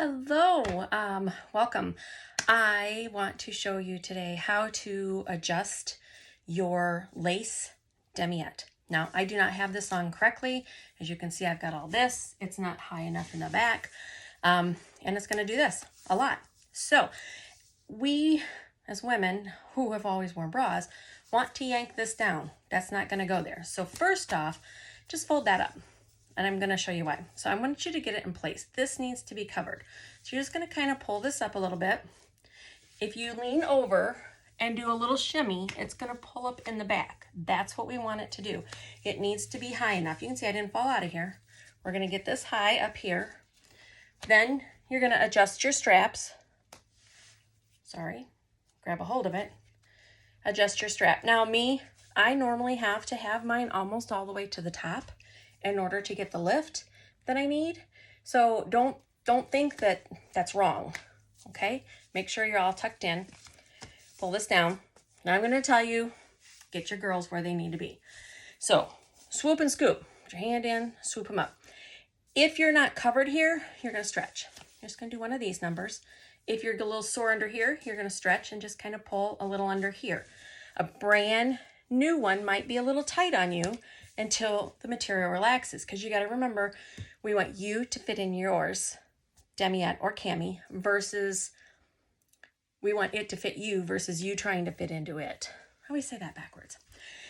Hello, welcome. I want to show you today how to adjust your Lace Demiette. Now, I do not have this on correctly. As you can see, I've got all this. It's not high enough in the back, and it's going to do this a lot. So we, as women who have always worn bras, want to yank this down. That's not going to go there. So first off, just fold that up. And I'm going to show you why. So I want you to get it in place. This needs to be covered. So you're just going to kind of pull this up a little bit. If you lean over and do a little shimmy, it's going to pull up in the back. That's what we want it to do. It needs to be high enough. You can see I didn't fall out of here. We're going to get this high up here. Then you're going to adjust your straps. Sorry, grab a hold of it. Adjust your strap. Now I normally have to have mine almost all the way to the top in order to get the lift that I need. So don't think that that's wrong, okay? Make sure you're all tucked in. Pull this down. Now I'm gonna tell you, get your girls where they need to be. So swoop and scoop. Put your hand in, swoop them up. If you're not covered here, you're gonna stretch. You're just gonna do one of these numbers. If you're a little sore under here, you're gonna stretch and just kind of pull a little under here. A brand new one might be a little tight on you until the material relaxes, because you got to remember, we want you to fit in yours, Demiette or Cami, versus we want it to fit you versus you trying to fit into it. I always say that backwards.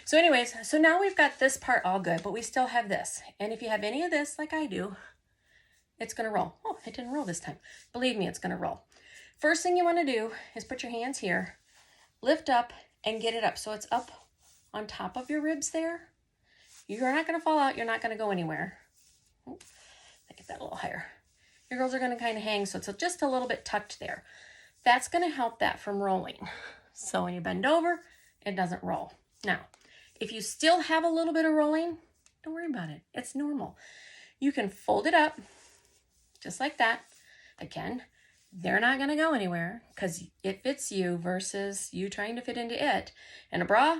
So anyways, so now we've got this part all good, but we still have this. And if you have any of this, like I do, it's going to roll. Oh, it didn't roll this time. Believe me, it's going to roll. First thing you want to do is put your hands here, lift up and get it up. So it's up on top of your ribs there. You're not going to fall out. You're not going to go anywhere. Let me get that a little higher. Your girls are going to kind of hang, so it's just a little bit tucked there. That's going to help that from rolling. So when you bend over, it doesn't roll. Now, if you still have a little bit of rolling, don't worry about it. It's normal. You can fold it up just like that. Again, they're not going to go anywhere because it fits you versus you trying to fit into it. In a bra,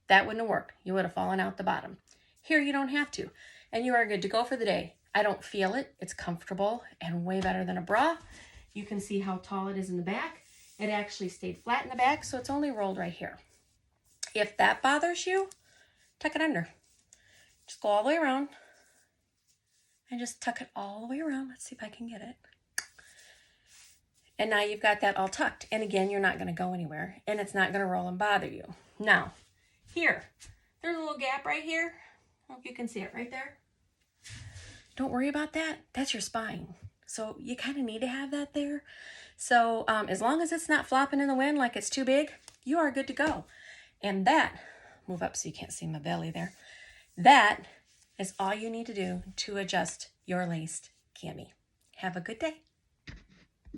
that wouldn't have worked. You would have fallen out the bottom. Here, you don't have to, and you are good to go for the day. I don't feel it. It's comfortable and way better than a bra. You can see how tall it is in the back. It actually stayed flat in the back, so it's only rolled right here. If that bothers you, tuck it under. Just go all the way around and just tuck it all the way around. Let's see if I can get it. And now you've got that all tucked. And again, you're not going to go anywhere, and it's not going to roll and bother you. Now, here, there's a little gap right here. I hope you can see it right there. Don't worry about that. That's your spine. So you kind of need to have that there. So as long as it's not flopping in the wind like it's too big, you are good to go. And that, move up so you can't see my belly there. That is all you need to do to adjust your laced cami. Have a good day.